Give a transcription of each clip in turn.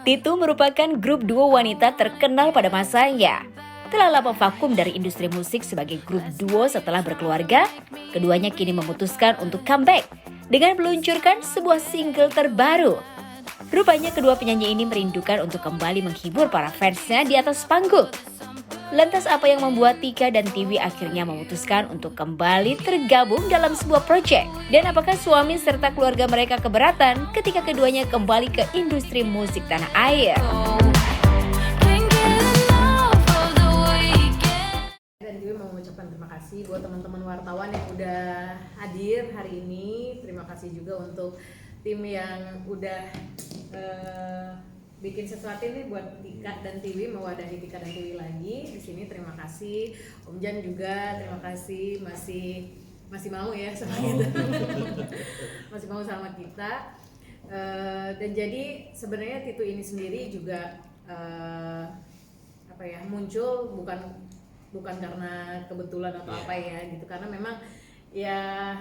Titu merupakan grup duo wanita terkenal pada masanya. Telah lama vakum dari industri musik sebagai grup duo setelah berkeluarga, keduanya kini memutuskan untuk comeback dengan meluncurkan sebuah single terbaru. Rupanya kedua penyanyi ini merindukan untuk kembali menghibur para fansnya di atas panggung. Lantas apa yang membuat Tika dan Tiwi akhirnya memutuskan untuk kembali tergabung dalam sebuah proyek? Dan apakah suami serta keluarga mereka keberatan ketika keduanya kembali ke industri musik tanah air? Dan Tiwi mau mengucapkan terima kasih buat teman-teman wartawan yang udah hadir hari ini. Terima kasih juga untuk tim yang udah bikin sesuatu nih buat Tika dan Tiwi, mewadahi Tika dan Tiwi lagi di sini. Terima kasih Om Jan juga, terima kasih masih mau ya sama kita, masih mau sama kita. Dan jadi sebenarnya Titu ini sendiri juga muncul bukan karena kebetulan atau apa ya gitu, karena memang ya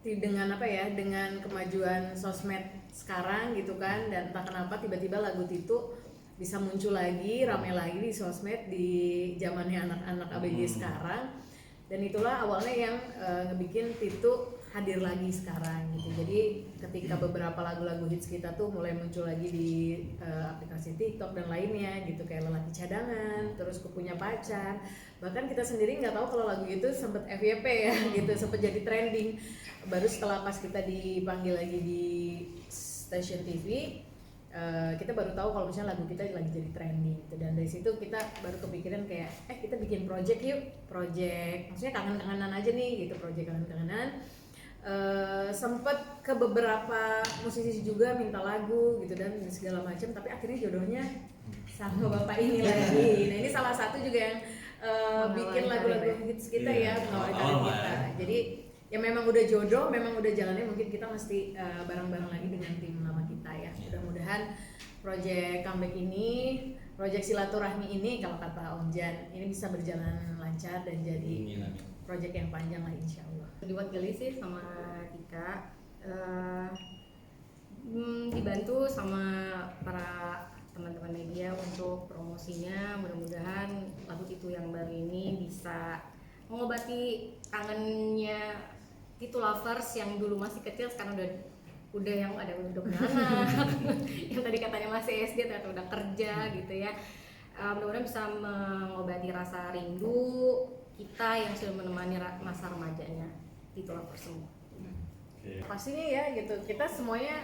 dengan kemajuan sosmed sekarang gitu kan, dan entah kenapa tiba-tiba lagu Titu bisa muncul lagi, rame lagi di sosmed di zamannya anak-anak ABG sekarang, dan itulah awalnya yang ngebikin Titu hadir lagi sekarang gitu. Jadi ketika beberapa lagu-lagu hits kita tuh mulai muncul lagi di aplikasi TikTok dan lainnya gitu, kayak Lelaki Cadangan, terus Ku Punya Pacar, bahkan kita sendiri nggak tahu kalau lagu itu sempet FYP ya gitu, sempet jadi trending. Baru setelah pas kita dipanggil lagi di stasiun TV, kita baru tahu kalau misalnya lagu kita lagi jadi trending gitu. Dan dari situ kita baru kepikiran kayak kita bikin project yuk, maksudnya kangen-kangenan aja nih gitu, project kangen-kangenan. Sempet ke beberapa musisi juga minta lagu gitu dan segala macam, tapi akhirnya jodohnya sama bapak ini lagi. Nah ini salah satu juga yang bikin lagu-lagu hits kita ya, mengawali karir kita. Jadi ya memang udah jodoh, memang udah jalannya, mungkin kita mesti bareng-bareng lagi dengan tim lama kita ya. Mudah-mudahan project comeback ini, project silaturahmi ini, kalau kata Om Jan, ini bisa berjalan lancar dan jadi project yang panjang lah insya Allah. Diwakili sih sama Tika, dibantu sama para teman-teman media untuk promosinya. Mudah-mudahan lagu Titu yang baru ini bisa mengobati kangennya Titu lovers yang dulu masih kecil, sekarang udah yang ada udah punya anak, yang tadi katanya masih SD ternyata udah kerja gitu ya. Mudah-mudahan bisa mengobati rasa rindu kita yang sudah menemani masa remajanya Titu lovers semua. Pastinya ya gitu, kita semuanya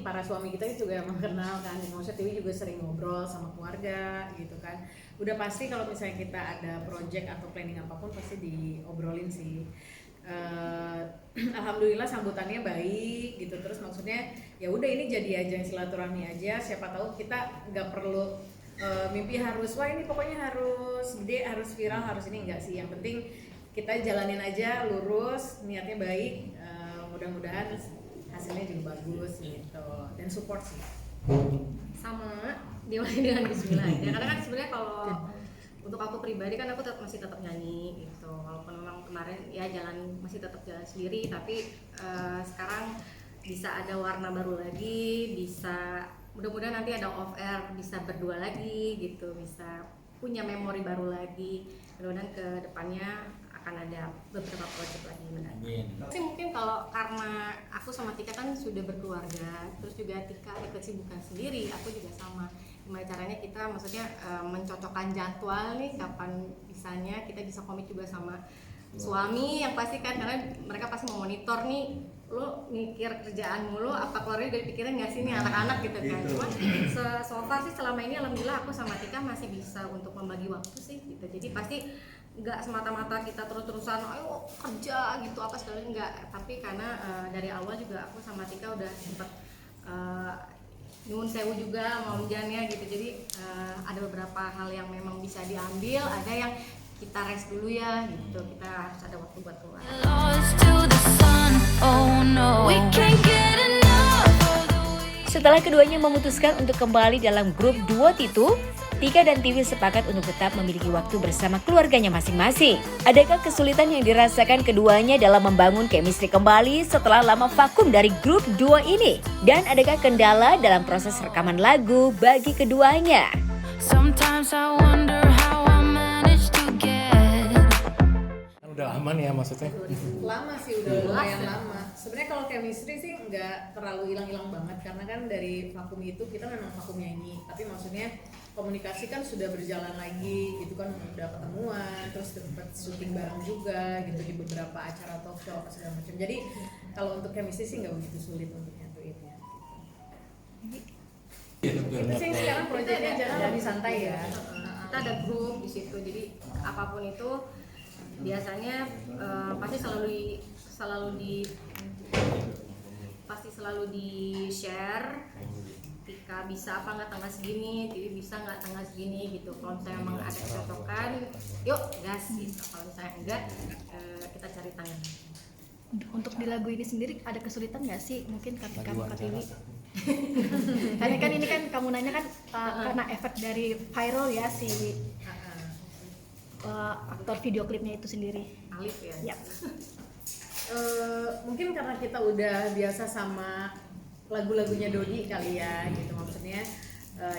para suami kita juga emang kenal kan, maksudnya Tiwi juga sering ngobrol sama keluarga gitu kan. Udah pasti kalau misalnya kita ada project atau planning apapun pasti diobrolin sih. Alhamdulillah sambutannya baik gitu, terus maksudnya ya udah ini jadi ajang silaturahmi aja, siapa tahu kita nggak perlu mimpi harus wah ini pokoknya harus gede, harus viral, harus ini, enggak sih. Yang penting kita jalanin aja lurus, niatnya baik, mudah-mudahan hasilnya juga bagus gitu, dan support sih. Sama dimulai dengan bismillah aja, karena kan sebenarnya kalau untuk aku pribadi kan aku masih tetap nyanyi gitu, walaupun memang kemarin ya masih tetap jalan sendiri, tapi sekarang bisa ada warna baru lagi, bisa mudah-mudahan nanti ada off air, bisa berdua lagi gitu, bisa punya memori baru lagi. Mudah-mudahan ke depannya akan ada beberapa project lagi mendatang. Sih mungkin kalau karena aku sama Tika kan sudah berkeluarga, terus juga Tika ada kesibukan sendiri, aku juga sama. Gimana caranya kita maksudnya mencocokkan jadwal nih, kapan bisanya kita bisa komit juga sama suami yang pasti kan, karena mereka pasti mau monitor nih, lo mikir kerjaan mulu, apa keluarga udah dipikirin nggak sih nih anak-anak gitu kan. Cuma so far sih selama ini alhamdulillah aku sama Tika masih bisa untuk membagi waktu sih gitu. Jadi pasti nggak semata-mata kita terus-terusan ayo kerja gitu apa segala, enggak, tapi karena dari awal juga aku sama Tika udah sempat nyuwun sewu juga sama Om Jan ya gitu. Jadi ada beberapa hal yang memang bisa diambil, ada yang kita rest dulu ya gitu, kita harus ada waktu buat keluar. Setelah keduanya memutuskan untuk kembali dalam grup duo Titu, Tika dan Tiwi sepakat untuk tetap memiliki waktu bersama keluarganya masing-masing. Adakah kesulitan yang dirasakan keduanya dalam membangun chemistry kembali setelah lama vakum dari grup duo ini? Dan adakah kendala dalam proses rekaman lagu bagi keduanya? Sometimes I wonder how I managed to get. Udah lama nih ya maksudnya. Lama sih, udah lumayan lama. Sebenarnya kalau chemistry sih nggak terlalu hilang-hilang banget karena kan dari vakum itu kita memang vakum nyanyi, tapi maksudnya komunikasi kan sudah berjalan lagi, itu kan udah ketemuan, terus tempat syuting bareng juga gitu di beberapa acara talk show segala macam. Jadi kalau untuk chemistry sih nggak begitu sulit untuk nyatuinnya. Itu sih sekarang proyeknya jalan lebih santai ya. Kita ada grup di situ, jadi apapun itu biasanya pasti selalu di share. Tika bisa apa nggak tanggal segini, Tiwi bisa nggak tanggal segini gitu. Kalau misalnya memang ada kecocokan, yuk gas gitu. Kalau misalnya enggak, kita cari tanggal. Untuk di lagu ini sendiri ada kesulitan nggak sih? Mungkin ketika Kak Tiwi karena kan ini kan kamu nanya kan karena efek dari viral ya si aktor video klipnya itu sendiri. Alif ya. Ya. Mungkin karena kita udah biasa sama lagu-lagunya Dodi kali ya gitu, maksudnya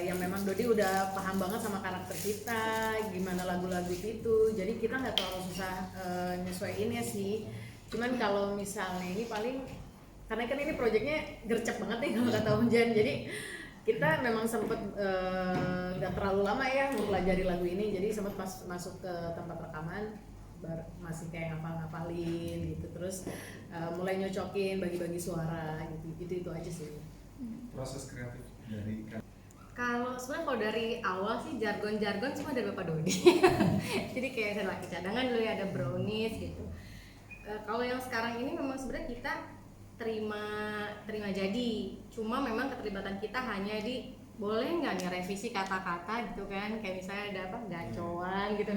yang memang Dodi udah paham banget sama karakter kita, gimana lagu-lagu itu, jadi kita nggak terlalu susah nyesuaiinnya sih. Cuman kalau misalnya ini paling karena kan ini proyeknya gercep banget nih kalau kata Unjan, jadi kita memang sempet nggak terlalu lama ya mempelajari lagu ini, jadi sempet pas masuk ke tempat rekaman masih kayak ngapalin gitu, terus mulai nyocokin bagi-bagi suara gitu, itu aja sih proses kreatif dari. Kalau sebenarnya dari awal sih jargon semua dari Bapak Dodi. Jadi kayak saya laki cadangan dulu ya, ada brownies gitu. Kalau yang sekarang ini memang sebenarnya kita terima jadi, cuma memang keterlibatan kita hanya di boleh nggak nih revisi kata-kata gitu kan, kayak misalnya ada apa gacoan gitu,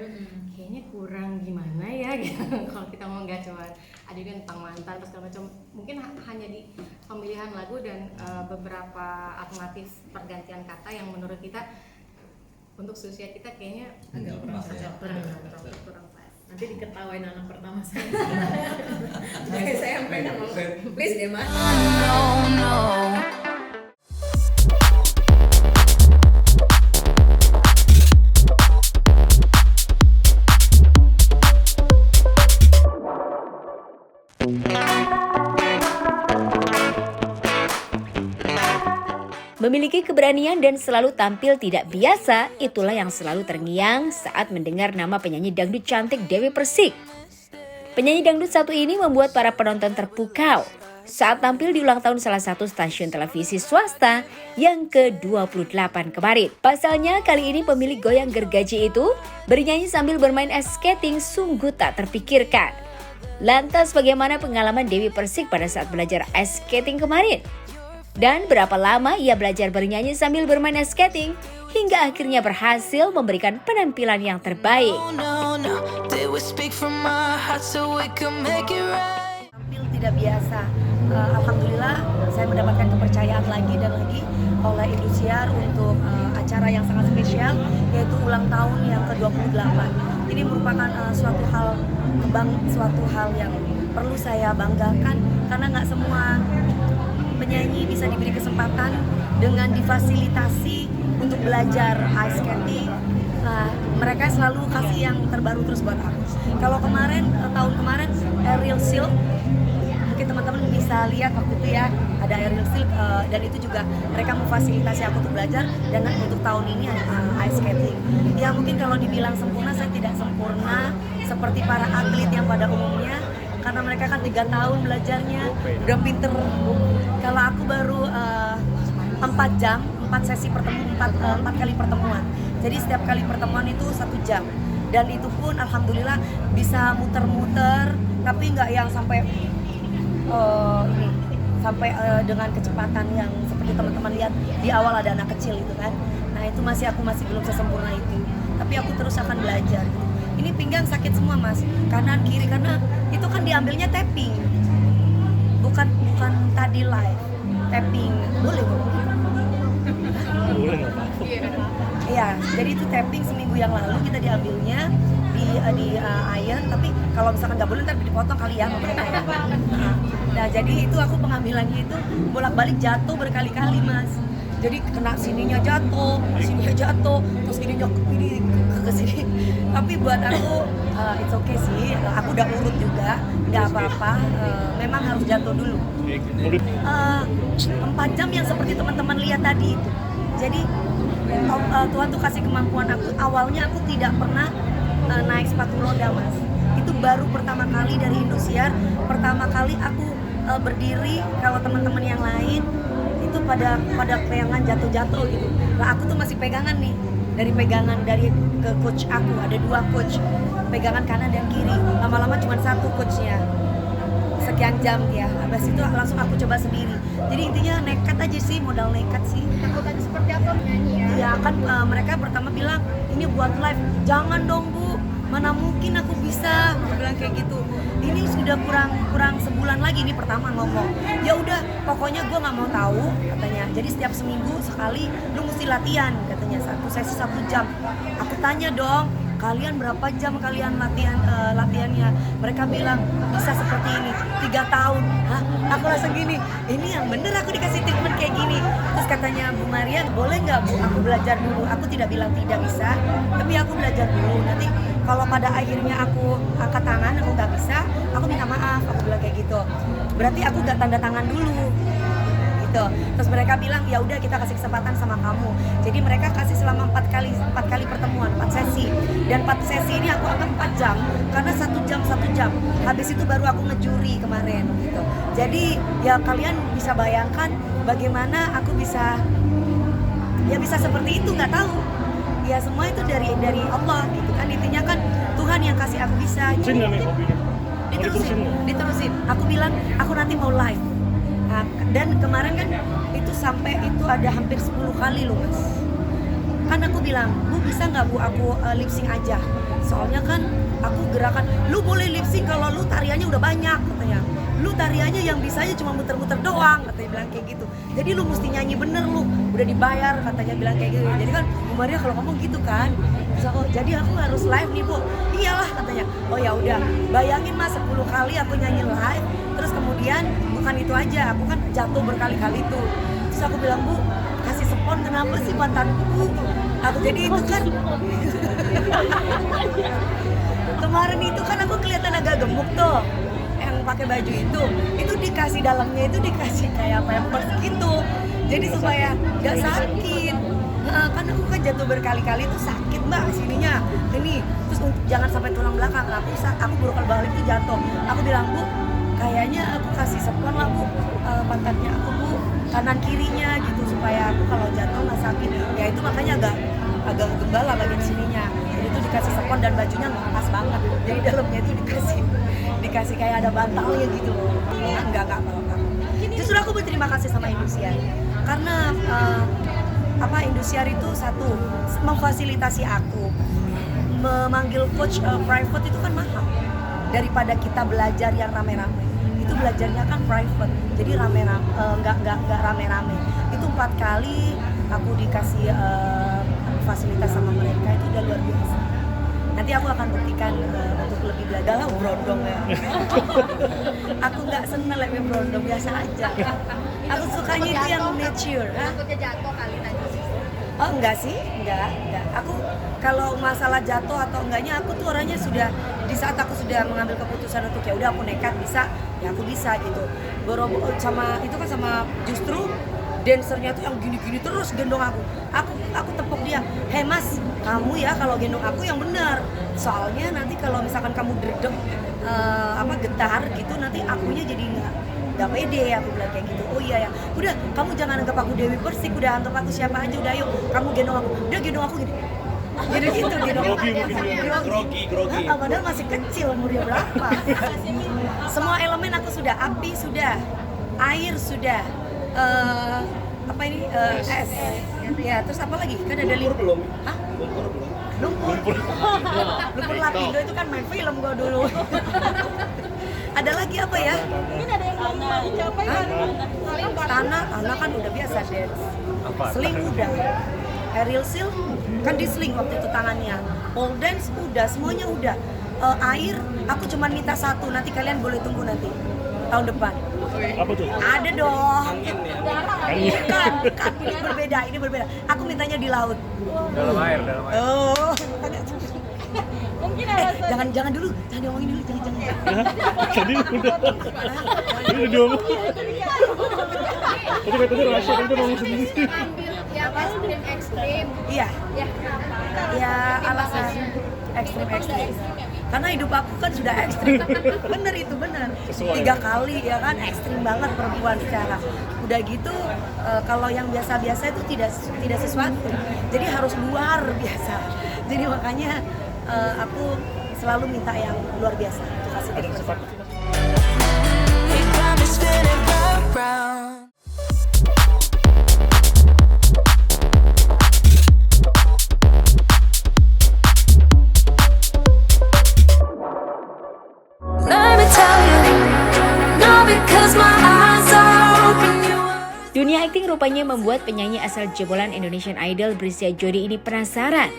kayaknya kurang gimana ya gitu. Kalau kita ngomong gacoan, ada juga tentang mantan terus segala macam, mungkin hanya di pemilihan lagu dan beberapa alternatif pergantian kata yang menurut kita untuk seusia kita kayaknya agak kurang pas. nanti diketawain anak pertama saya. Kayak saya sampai ngomong, please deh mas. Memiliki keberanian dan selalu tampil tidak biasa, itulah yang selalu terngiang saat mendengar nama penyanyi dangdut cantik Dewi Persik. Penyanyi dangdut satu ini membuat para penonton terpukau saat tampil di ulang tahun salah satu stasiun televisi swasta yang ke-28 kemarin. Pasalnya kali ini pemilik goyang gergaji itu bernyanyi sambil bermain ice skating sungguh tak terpikirkan. Lantas bagaimana pengalaman Dewi Persik pada saat belajar ice skating kemarin? Dan berapa lama ia belajar bernyanyi sambil bermain ice skating hingga akhirnya berhasil memberikan penampilan yang terbaik. Tampil tidak biasa. Alhamdulillah saya mendapatkan kepercayaan lagi dan lagi oleh Indosiar untuk acara yang sangat spesial, yaitu ulang tahun yang ke-28. Ini merupakan suatu hal yang perlu saya banggakan karena nggak semua penyanyi bisa diberi kesempatan dengan difasilitasi untuk belajar ice skating. Nah, mereka selalu kasih yang terbaru terus buat aku. Kalau tahun kemarin Aerial Silk, mungkin teman-teman bisa lihat waktu itu ya, ada Aerial Silk dan itu juga mereka memfasilitasi aku untuk belajar, dan untuk tahun ini ice skating. Ya mungkin kalau dibilang sempurna, saya tidak sempurna seperti para atlet yang pada umumnya, karena mereka kan 3 tahun belajarnya, udah pinter. Kalau aku baru 4 jam, 4 sesi pertemuan, 4 kali pertemuan. Jadi setiap kali pertemuan itu 1 jam. Dan itu pun alhamdulillah bisa muter-muter, tapi nggak yang sampai dengan kecepatan yang seperti teman-teman lihat di awal ada anak kecil itu kan. Nah itu aku masih belum sesempurna itu. Tapi aku terus akan belajar. Ini pinggang sakit semua mas, kanan kiri, karena itu kan diambilnya tapping, bukan tadi live tapping. Boleh ngomong gitu? Boleh nggak Pak? Iya, jadi itu tapping seminggu yang lalu kita diambilnya di Iron, tapi kalau misalkan nggak boleh ntar dipotong kali ya sama mereka ya. Nah, jadi itu aku pengambilannya itu bolak-balik jatuh berkali-kali Mas. Jadi kena sininya jatuh, terus ininya ini ke sini. Tapi buat aku it's okay sih, aku udah urut juga, nggak apa-apa. Memang harus jatuh dulu. 4 jam yang seperti teman-teman lihat tadi itu. Jadi Tuhan tuh kasih kemampuan aku. Awalnya aku tidak pernah naik sepatu roda Mas. Itu baru pertama kali dari Indosiar. Pertama kali aku berdiri, kalau teman-teman yang lain itu pada pegangan jatuh-jatuh gitu. Nah aku tuh masih pegangan nih. Dari ke coach aku, ada 2 coach, pegangan kanan dan kiri. Lama-lama cuma 1 coachnya. Sekian jam ya, habis itu langsung aku coba sendiri. Jadi intinya nekat aja sih, modal nekat sih. Takutannya seperti apa menyanyi ya? Ya kan mereka pertama bilang ini buat live, jangan dong Bu, mana mungkin aku bisa, aku bilang kayak gitu. Ini sudah kurang sebulan lagi, ini pertama ngomong. Ya udah, pokoknya gue nggak mau tahu katanya. Jadi setiap seminggu sekali lu mesti latihan katanya, 1 sesi 1 jam. Aku tanya dong, kalian berapa jam kalian latihannya? Mereka bilang bisa seperti ini 3 tahun. Hah? Aku langsung gini, ini yang bener aku dikasih treatment kayak gini. Terus katanya Bu Marian, boleh nggak Bu aku belajar dulu? Aku tidak bilang tidak bisa, tapi aku belajar dulu. Nanti kalau pada akhirnya aku angkat tangan, aku nggak bisa, aku minta maaf. Aku bilang kayak gitu. Berarti aku nggak tanda tangan dulu. Terus mereka bilang ya udah kita kasih kesempatan sama kamu. Jadi mereka kasih selama 4 kali pertemuan, 4 sesi. Dan 4 sesi ini aku anggap 4 jam karena 1 jam. Habis itu baru aku ngejuri kemarin gitu. Jadi ya kalian bisa bayangkan bagaimana aku bisa seperti itu, nggak tahu. Ya semua itu dari Allah gitu kan, intinya kan Tuhan yang kasih aku bisa. Terusin nggak nih hobinya? Diterusin. Aku bilang aku nanti mau live. Nah, dan kemarin kan itu sampai itu ada hampir 10 kali loh Mas. Kan aku bilang, Bu bisa nggak Bu aku lip sync aja? Soalnya kan aku gerakan, lu boleh lip sync kalau lu tariannya udah banyak katanya. Lu tariannya yang bisanya cuma muter-muter doang katanya, bilang kayak gitu. Jadi lu mesti nyanyi bener lu, udah dibayar katanya, bilang kayak gitu. Jadi kan Bu Maria kalau ngomong gitu kan. Terus aku, jadi aku harus live nih Bu. Iyalah katanya. Oh ya udah, bayangin Mas 10 kali aku nyanyi live. Terus kemudian bukan itu aja, aku kan jatuh berkali-kali tuh. Terus aku bilang, Bu, kasih spon kenapa sih pantatku? Aku jadi itu kan kemarin itu kan aku kelihatan agak gemuk tuh, yang pakai baju itu dikasih dalamnya itu dikasih kayak pampers gitu, jadi supaya nggak sakit. Nah, kan aku kan jatuh berkali-kali itu sakit Mbak sininya ini, terus jangan sampai tulang belakang. Aku bolak-balik itu jatuh. Aku bilang, Bu, kayaknya aku kasih spon lah Bu, pantatnya aku Bu, kanan kirinya gitu, supaya aku kalau jatuh nggak sakit. Ya itu makanya agak gembala bagian sininya. Jadi itu dikasih spon dan bajunya nggak pas banget. Jadi dalamnya itu dikasih kayak ada bantalnya gitu loh. Enggak apa-apa. Justru aku berterima kasih sama Indosiar karena Indosiar itu satu memfasilitasi aku, memanggil coach private itu kan mahal daripada kita belajar yang rame-rame. Itu belajarnya kan private, jadi rame-rame, nggak rame-rame. Itu 4 kali aku dikasih fasilitas sama mereka, itu udah luar biasa. Nanti aku akan buktikan untuk lebih belajar lah berondong ya. Aku nggak seneng lebih berondong, biasa aja. Aku sukanya itu yang nature. Takutnya jatuh kali tadi. Oh enggak sih, enggak. Aku kalau masalah jatuh atau enggaknya, aku tuh orangnya sudah di saat aku sudah mengambil keputusan untuk ya udah aku nekat bisa, ya aku bisa gitu. Sama itu kan sama justru dancernya tuh yang gini-gini terus gendong aku. Aku tepuk dia. Hei Mas, kamu ya kalau gendong aku yang benar. Soalnya nanti kalau misalkan kamu dredeg getar gitu, nanti akunya jadi nggak pede. Aku bilang kayak gitu. Oh iya ya, udah kamu jangan anggap aku Dewi Persik, udah anggap aku siapa aja, udah ayo kamu gendong aku, udah gendong aku gini. Jadi gitu gendong aku. Grogi. Padahal masih kecil, umurnya berapa? Semua elemen aku sudah, api sudah, air sudah, es. Ya terus apa lagi? Kan ada belum? Hah? Lumpur Lapindo itu kan main film gua dulu. Ada lagi apa ya? Mungkin ada yang Tanah kan udah biasa dance. Apa? Sling udah. Aerial seal kan di sling waktu itu tangannya. Pole dance udah, semuanya udah. Air aku cuma minta satu, nanti kalian boleh tunggu nanti tahun depan. Apa tuh? Ada dong. Angin. Bukan, ini berbeda. Aku mintanya di laut. Dalam air. Oh. Mungkin jangan dulu, jangan diomongin dulu, jangan. Tadi udah. Ini udah diomong. Tadi katanya rahasia, kan udah ngomong sendiri. Yang ekstrim. Iya. Ya alasan ekstrim. Karena hidup aku kan sudah ekstrim. Bener. Sesuai. 3 kali ya kan, ekstrim banget perempuan secara. Udah gitu kalau yang biasa-biasa itu tidak sesuatu. Jadi harus luar biasa. Jadi makanya aku selalu minta yang luar biasa. Itu kasih Ada sempat. We got me spinning round. Let me tell you, no, because my eyes are open. Dunia akting rupanya membuat penyanyi asal jebolan Indonesian Idol Brescia Jody ini penasaran.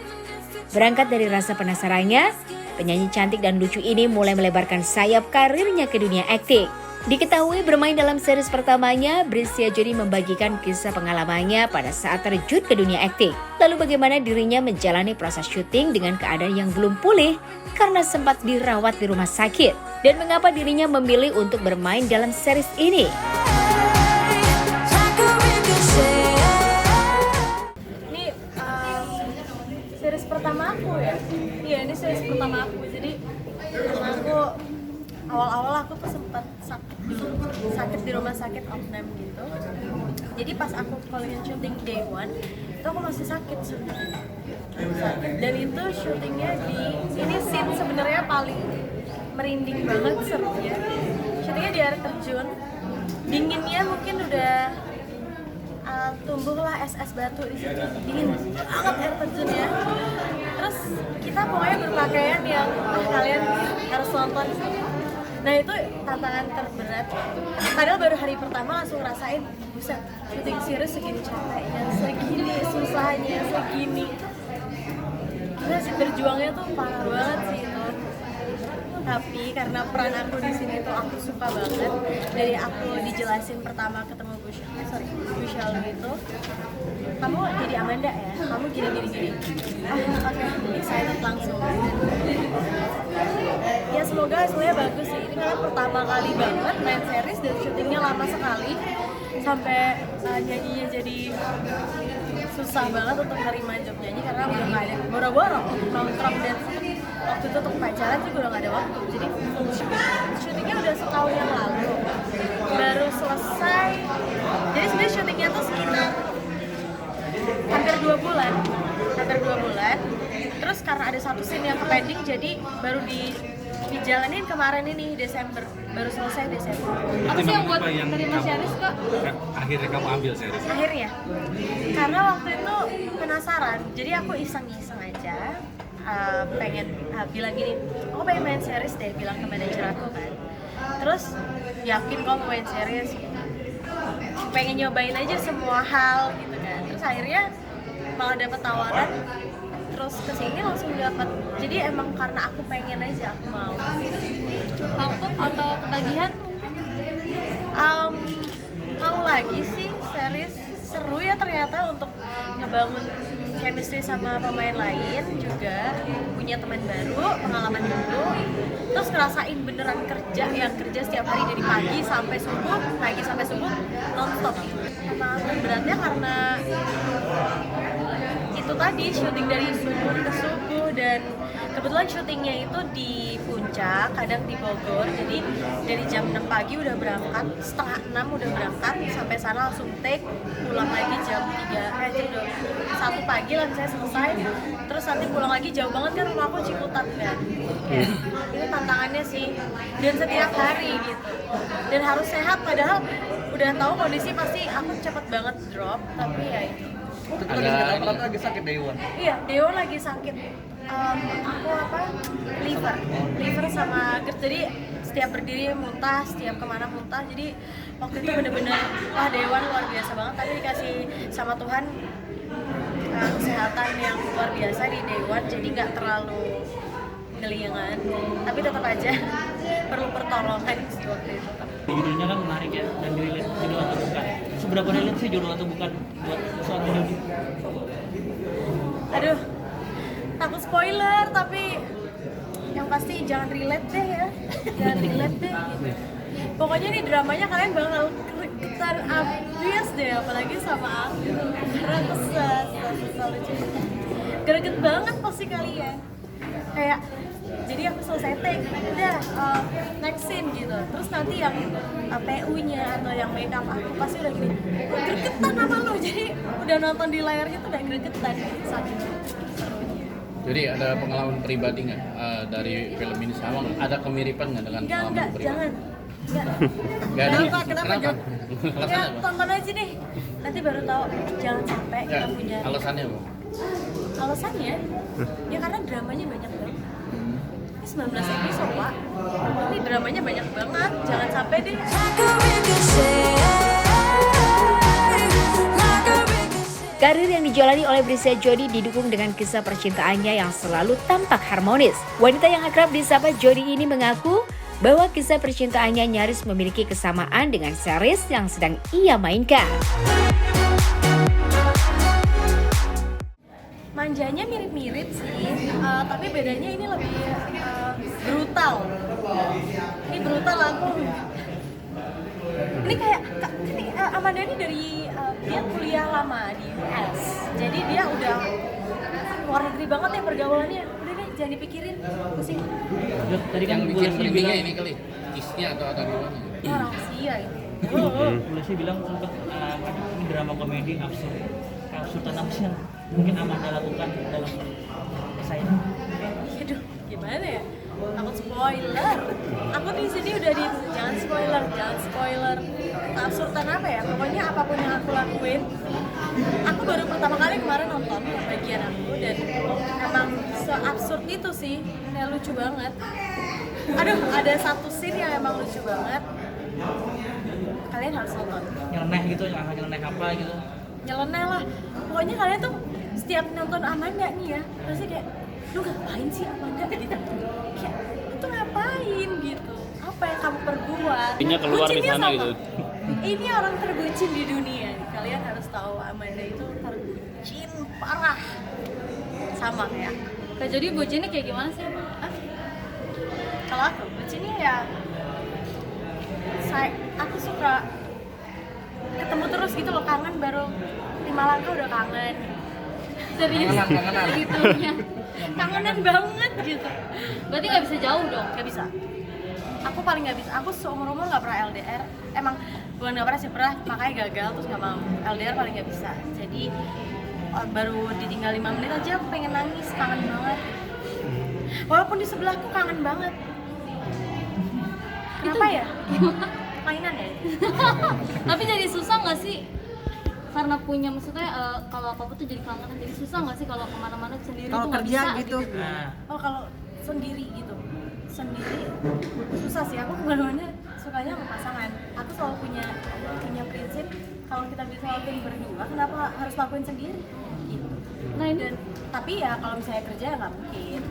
Berangkat dari rasa penasarannya, penyanyi cantik dan lucu ini mulai melebarkan sayap karirnya ke dunia akting. Diketahui bermain dalam series pertamanya, Brescia Jody membagikan kisah pengalamannya pada saat terjun ke dunia akting. Lalu bagaimana dirinya menjalani proses syuting dengan keadaan yang belum pulih karena sempat dirawat di rumah sakit. Dan mengapa dirinya memilih untuk bermain dalam series ini. Ini series pertama aku ya. Iya, ini series pertama aku. Jadi karena aku awal-awal aku tuh sempat sakit di rumah sakit opname gitu. Jadi pas aku calling syuting day one, itu aku masih sakit sebenarnya. Dan itu syutingnya ini scene sebenarnya paling merinding banget serunya. Syutingnya di air terjun. Dinginnya mungkin udah tumbuhlah es batu di situ, dingin banget air terjunnya. Terus kita pokoknya berpakaian yang kalian harus nonton. Nah itu tantangan terberat. Padahal baru hari pertama langsung ngerasain, buset, syuting series segini capeknya, segini susahnya, segini. Gila sih, berjuangnya tuh parah banget sih itu. Tapi karena peran aku di sini tuh aku suka banget. Dari aku dijelasin pertama ketemu Bushal gitu, kamu jadi Amanda ya, kamu gini. Oke, excited langsung. Ya semoga hasilnya bagus sih. Ini karena pertama kali banget main series dan syutingnya lama sekali. Sampai nyanyinya jadi susah banget untuk nerima job nyanyi karena udah gak ada boro-boro untuk nongkrong dan waktu itu untuk pacaran juga udah gak ada waktu. Jadi full syutingnya udah setahun yang lalu baru selesai. Jadi sebenarnya syutingnya tuh sekitar hampir 2 bulan. Terus karena ada satu scene yang pending jadi baru dijalanin kemarin ini Desember, baru selesai Desember. Apa sih yang buat terima series kok? Akhirnya kamu ambil series. Akhirnya, karena waktu itu penasaran, jadi aku iseng-iseng aja pengen bilang gini, aku pengen main series deh, bilang ke manajer aku kan. Terus yakin kok mau main series gitu. Pengen nyobain aja semua hal gitu kan. Terus akhirnya malah dapet tawaran, terus kesini langsung dapat. Jadi emang karena aku pengen aja, aku mau. Takut atau ketagihan? Mau lagi sih series, seru ya ternyata untuk ngebangun chemistry sama pemain lain juga, punya teman baru, pengalaman baru, terus ngerasain beneran kerja setiap hari dari pagi sampai subuh nonstop. Pengalaman beratnya karena itu tadi syuting dari subuh ke subuh dan kebetulan syutingnya itu di Puncak, kadang di Bogor. Jadi dari jam 6 pagi udah berangkat, setengah 6 udah berangkat, sampai sana langsung take, pulang lagi jam 1 pagi lah saya selesai. Terus nanti pulang lagi, jauh banget kan rumah aku Ciputat kan. Ini tantangannya sih, dan setiap hari gitu. Dan harus sehat, padahal udah tahu kondisi pasti aku cepet banget drop, tapi ya itu. Lagi sakit Day One. Iya, Dewa lagi sakit. liver sama GERD, jadi setiap berdiri muntah, setiap kemana muntah. Jadi waktu itu bener-bener wah dewan luar biasa banget, tapi dikasih sama Tuhan kesehatan yang luar biasa di dewan, jadi nggak terlalu gelingan, tapi tetap aja perlu pertolongan sih waktu itu. Judulnya kan menarik ya, dan relate judul atau bukan. Seberapa relate sih judul atau bukan buat seorang Jody? Aduh, takut spoiler, tapi yang pasti jangan relate deh ya, jangan relate deh gitu. Pokoknya nih dramanya kalian bakal gregetan abis deh, apalagi sama aku karena kesel lucu. Greget banget pasti kalian. Kayak jadi aku selesai take, udah next scene gitu. Terus nanti yang PU-nya atau yang makeup aku pasti udah gini, gregetan sama lo. Jadi udah nonton di layarnya tuh udah gregetan saking serunya. Jadi ada pengalaman pribadi nggak dari film ini sama? Ada kemiripan nggak dengan pengalaman Enggak, pribadi? jangan. Nggak ada. Kenapa? Ya, Ya, tonton aja deh. Nanti baru tahu. Jangan sampai Ya, kita punya. alasannya apa? Alasannya? Ya karena dramanya banyak banget. Ini 19 episode, Pak. Ini dramanya banyak banget. Jangan sampai deh. Karir yang dijalani oleh Brisia Jody didukung dengan kisah percintaannya yang selalu tampak harmonis. Wanita yang akrab disapa Jody ini mengaku bahwa kisah percintaannya nyaris memiliki kesamaan dengan series yang sedang ia mainkan. Manjanya mirip-mirip sih, tapi bedanya ini lebih brutal. Ini brutal aku. Ini kayak ini Amanda ini dari dia kuliah lama di US, jadi dia udah luar negeri banget ya pergaulannya. Udah deh, jangan dipikirin, pusing. Tadi kan Yang bikin merindingnya ini kali, kisnya atau gimana? Orang sia itu. Polisi bilang sempat ini drama komedi absurd. Keabsurdan apa sih yang mungkin Amanda lakukan dalam kisah ini? Aduh, gimana ya? Takut spoiler. Aku di sini udah di jangan spoiler. Absurdan apa ya? Pokoknya apapun yang aku lakuin, aku baru pertama kali kemarin nonton bagian aku dan emang se-absurd itu sih, kayak lucu banget. Aduh, ada satu scene yang emang lucu banget. Kalian harus nonton. Nyeleneh gitu, nyeleneh apa gitu? Nyeleneh lah. Pokoknya kalian tuh setiap nonton Amanda nih ya, pasti kayak lu ngapain sih Amanda gitu. Kayak itu ngapain gitu. Apa yang kamu perbuat? Intinya keluar di Bucinnya sana sama. gitu. Ini orang terbucin di dunia. Kalian harus tahu Amanda itu terbucin parah. Sama kayak. Kak Jody bucinnya kayak gimana sih? Kalau aku bucinnya ya aku suka ketemu terus gitu loh, kangen baru 5 langkah udah kangen. Serius segitunya. Kangenan banget gitu. Berarti nggak bisa jauh dong? Gak bisa. Aku paling gak bisa. Aku seumur-umur gak pernah LDR. Emang bukan gak pernah sih, pernah makanya gagal terus gak mau. LDR paling gak bisa. Jadi baru ditinggal 5 menit aja aku pengen nangis, kangen banget. Walaupun di sebelahku kangen banget. Kenapa ya? Mainan ya? Tapi jadi susah nggak sih? Karena punya maksudnya kalau apa tuh jadi kangenan, jadi susah nggak sih kalau kemana-mana sendiri Kalau tuh nggak kerja bisa gitu. Nah, Oh kalau sendiri gitu, sendiri susah sih. Aku kemana-mana sukanya sama pasangan. Aku selalu punya prinsip kalau kita bisa lakuin berdua, kenapa harus lakuin sendiri? Gitu. Nah ini Dan tapi ya kalau misalnya kerja ya nggak mungkin.